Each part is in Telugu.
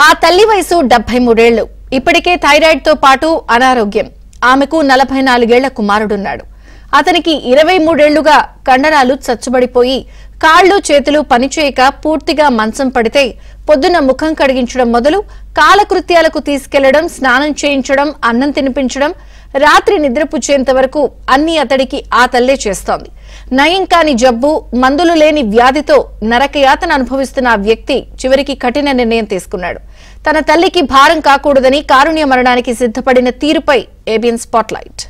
ఆ తల్లి వయసు 73 ఏళ్లు. ఇప్పటికే థైరాయిడ్ తో పాటు అనారోగ్యం. ఆమెకు 44 ఏళ్ల కుమారుడున్నాడు. అతనికి 23 ఏళ్లుగా కండరాలు చచ్చుబడిపోయి కాళ్లు చేతులు పనిచేయక పూర్తిగా మంచం పడితే పొద్దున ముఖం కడిగించడం మొదలు కాలకృత్యాలకు తీసుకెళ్లడం, స్నానం చేయించడం, అన్నం తినిపించడం, రాత్రి నిద్రపుచ్చేంత వరకు అన్ని అతడికి ఆ తల్లే చేస్తోంది. నయం కాని జబ్బు, మందులు లేని వ్యాధితో నరకయాతన అనుభవిస్తున్న ఆ వ్యక్తి చివరికి కఠిన నిర్ణయం తీసుకున్నాడు. తన తల్లికి భారం కాకూడదని కారుణ్య మరణానికి సిద్ధపడిన తీరుపై ఏబిఎన్ స్పాట్లైట్.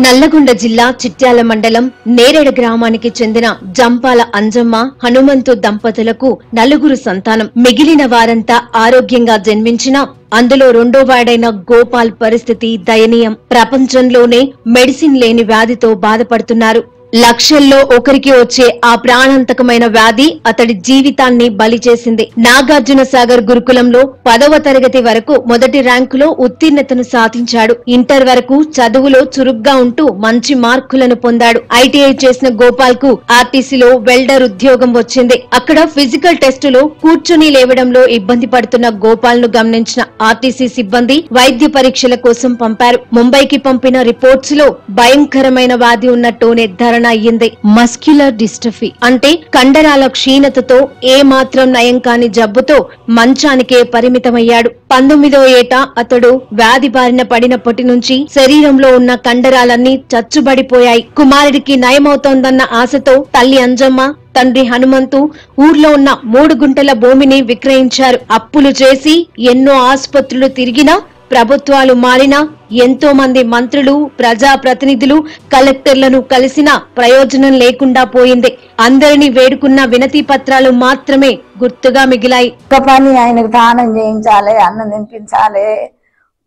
నల్లగొండ జిల్లా చిట్యాల మండలం నేరేడ గ్రామానికి చెందిన జంపాల అంజమ్మ, హనుమంతు దంపతులకు 4 సంతానం. మిగిలిన వారంతా ఆరోగ్యంగా జన్మించినా అందులో రెండో వాడైన గోపాల్ పరిస్థితి దయనీయం. ప్రపంచంలోనే మెడిసిన్ లేని వ్యాధితో బాధపడుతున్నారు. లక్షల్లో ఒకరికి వచ్చే ఆ ప్రాణాంతకమైన వ్యాధి అతడి జీవితాన్ని బలి చేసింది. నాగార్జున సాగర్ గురుకులంలో 10వ తరగతి వరకు మొదటి ర్యాంకులో ఉత్తీర్ణతను సాధించాడు. ఇంటర్ వరకు చదువులో చురుగ్గా ఉంటూ మంచి మార్కులను పొందాడు. ఐటీఐ చేసిన గోపాల్ కు ఆర్టీసీలో వెల్డర్ ఉద్యోగం వచ్చింది. అక్కడ ఫిజికల్ టెస్టులో కూర్చుని లేవడంలో ఇబ్బంది పడుతున్న గోపాల్ ను గమనించిన ఆర్టీసీ సిబ్బంది వైద్య పరీక్షల కోసం పంపారు. ముంబైకి పంపిన రిపోర్ట్స్ లో భయంకరమైన వ్యాధి ఉన్నట్టు నిర్ధారణ అయ్యింది. మస్క్యులర్ డిస్ట్రఫీ అంటే కండరాల క్షీణతతో ఏ మాత్రం నయం కాని జబ్బుతో మంచానికే పరిమితమయ్యాడు. 19వ ఏట అతడు వ్యాధి బారిన పడినప్పటి నుంచి శరీరంలో ఉన్న కండరాలన్నీ చచ్చుబడిపోయాయి. కుమారుడికి నయమవుతోందన్న ఆశతో తల్లి అంజమ్మ, తండ్రి హనుమంతు ఊర్లో ఉన్న 3 గుంటల భూమిని విక్రయించారు. అప్పులు చేసి ఎన్నో ఆసుపత్రులు తిరిగినా, ప్రభుత్వాలు మారినా, ఎంతో మంది మంత్రులు, ప్రజాప్రతినిధులు, కలెక్టర్లను కలిసినా ప్రయోజనం లేకుండా పోయింది. అందరినీ వేడుకున్న వినతి పత్రాలు మాత్రమే గుర్తుగా మిగిలాయి. ఒక పని ఆయనకు దానం చేయించాలి, అన్నం తినిపించాలి,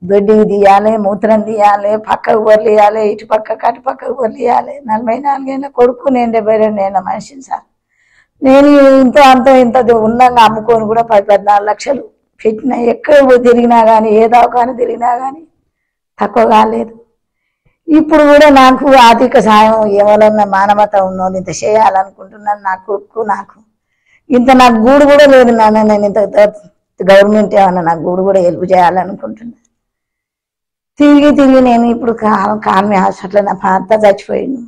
దొడ్డికి తీయాలి, మూత్రం తీయాలి, పక్కకు వదిలేయాలి, ఇటు పక్కకు అటు పక్కకు వదిలేయాలి. 44 ఏళ్ళ కొడుకు, నేను 72 ఏళ్ళ మనిషిని సార్. నేను ఇంత ఉన్నంగా అమ్ముకొని కూడా 10-14 లక్షలు పెట్టిన. ఎక్కడ తిరిగినా కానీ, ఏ దవాఖాన తిరిగినా కానీ తక్కువ కాలేదు. ఇప్పుడు కూడా నాకు ఆర్థిక సాయం ఎవరన్నా మానవత ఉన్నోళ్ళు ఇంత చేయాలనుకుంటున్నాను. నా కొడుకు నాకు నాకు గూడు కూడా లేదు నాన్న. నేను ఇంత గవర్నమెంట్ ఏమన్నా నాకు గూడు కూడా హెల్ప్ చేయాలనుకుంటున్నాను. తిరిగి నేను ఇప్పుడు కార్మి హాస్పిటల్ నా భర్త చచ్చిపోయింది.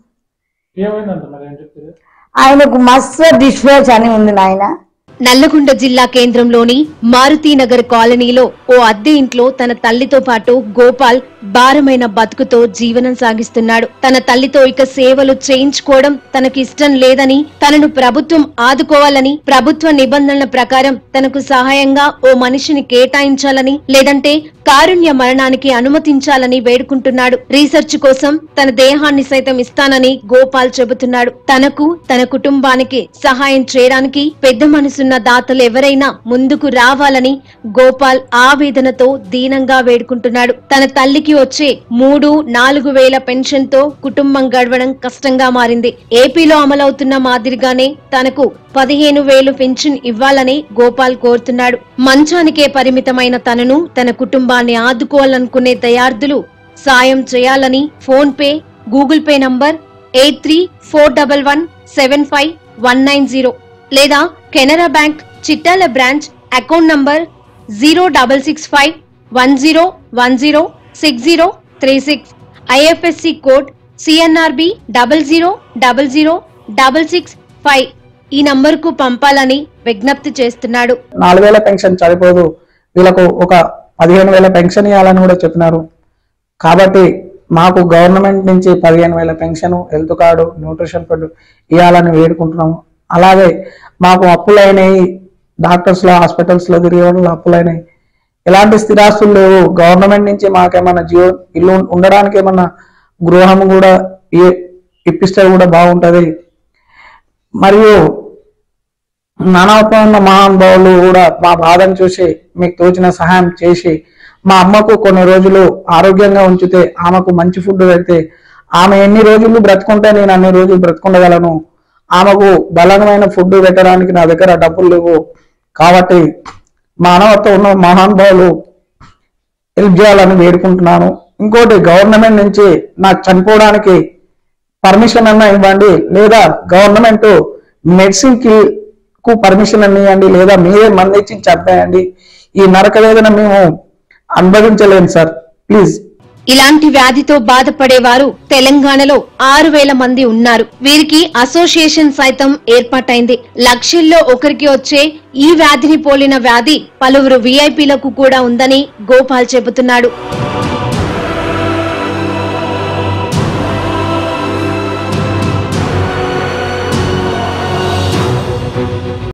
ఆయనకు మస్తు డిస్ప్లేస్ అని ఉంది నాయన. నల్లగొండ జిల్లా కేంద్రంలోని మారుతీనగర్ కాలనీలో ఓ అద్దె ఇంట్లో తన తల్లితో పాటు గోపాల్ భారమైన బతుకుతో జీవనం సాగిస్తున్నాడు. తన తల్లితో ఇక సేవలు చేయించుకోవడం తనకు ఇష్టం లేదని, తనను ప్రభుత్వం ఆదుకోవాలని, ప్రభుత్వ నిబంధనల ప్రకారం తనకు సహాయంగా ఓ మనిషిని కేటాయించాలని, లేదంటే కారుణ్య మరణానికి అనుమతించాలని వేడుకుంటున్నాడు. రీసెర్చ్ కోసం తన దేహాన్ని సైతం ఇస్తానని గోపాల్ చెబుతున్నాడు. తనకు, తన కుటుంబానికి సహాయం చేయడానికి పెద్ద మనసున్న దాతలు ఎవరైనా ముందుకు రావాలని గోపాల్ ఆవేదనతో దీనంగా వేడుకుంటున్నాడు. తన తల్లికి వచ్చే 3-4 వేల పెన్షన్ తో కుటుంబం గడవడం కష్టంగా మారింది. ఏపీలో అమలవుతున్న మాదిరిగానే తనకు 15,000 పెన్షన్ ఇవ్వాలని గోపాల్ కోరుతున్నాడు. మంచానికే పరిమితమైన తనను, తన కుటుంబాన్ని ఆదుకోవాలనుకునే దయార్థులు సాయం చేయాలని phone pay, Google pay number 8341175190 లేదా Canara bank Chittala branch account number 066510106036, IFSC code CNRB 00006665 ఈ నంబర్ కు పంపాలని విజ్ఞప్తి చేస్తున్నాడు. 4,000 పెన్షన్ సరిపోదు, వీళ్ళకు ఒక 15,000 పెన్షన్ ఇవ్వాలని కూడా చెప్పినారు. కాబట్టి మాకు గవర్నమెంట్ నుంచి 15,000 pension, health card, nutrition food ఇవ్వాలని వేడుకుంటున్నాము. అలాగే మాకు అప్పులైనవి, డాక్టర్స్ లో హాస్పిటల్స్ లో తిరిగే వాళ్ళు అప్పులైనవి. ఎలాంటి స్థిరాస్తులు లేవు. గవర్నమెంట్ నుంచి మాకేమన్నా ఇల్లు ఉండడానికి ఏమన్నా గృహం కూడా ఇప్పిస్తే కూడా బాగుంటది. మరియు మానవత్వం ఉన్న మహానుభావులు కూడా మా బాధను చూసి మీకు తోచిన సహాయం చేసి మా అమ్మకు కొన్ని రోజులు ఆరోగ్యంగా ఉంచితే, ఆమెకు మంచి ఫుడ్ పెడితే, ఆమె ఎన్ని రోజులు బ్రతుకుంటే నేను అన్ని రోజులు బ్రతుకుండగలను. ఆమెకు బలమైన ఫుడ్ పెట్టడానికి నా దగ్గర డబ్బులు లేవు. కాబట్టి మానవత్వం ఉన్న మహానుభావులు హెల్ప్ చేయాలని వేడుకుంటున్నాను. ఇంకోటి, గవర్నమెంట్ నుంచి నాకు చనిపోవడానికి పర్మిషన్ అన్నా ఇవ్వండి, లేదా గవర్నమెంట్ మెడిసిన్ కు పర్మిషన్ అన్న ఇవ్వండి, లేదా మీరే మంది ఇచ్చి చంపేయండి. ఈ నరక వేదన మేము అనుభవించలేము సార్, ప్లీజ్. ఇలాంటి వ్యాధితో బాధపడేవారు తెలంగాణలో 6,000 మంది ఉన్నారు. వీరికి అసోసియేషన్ సైతం ఏర్పాటైంది. లక్షల్లో ఒకరికి వచ్చే ఈ వ్యాధిని పోలిన వ్యాధి పలువురు వీఐపీలకు కూడా ఉందని గోపాల్ చెబుతున్నాడు.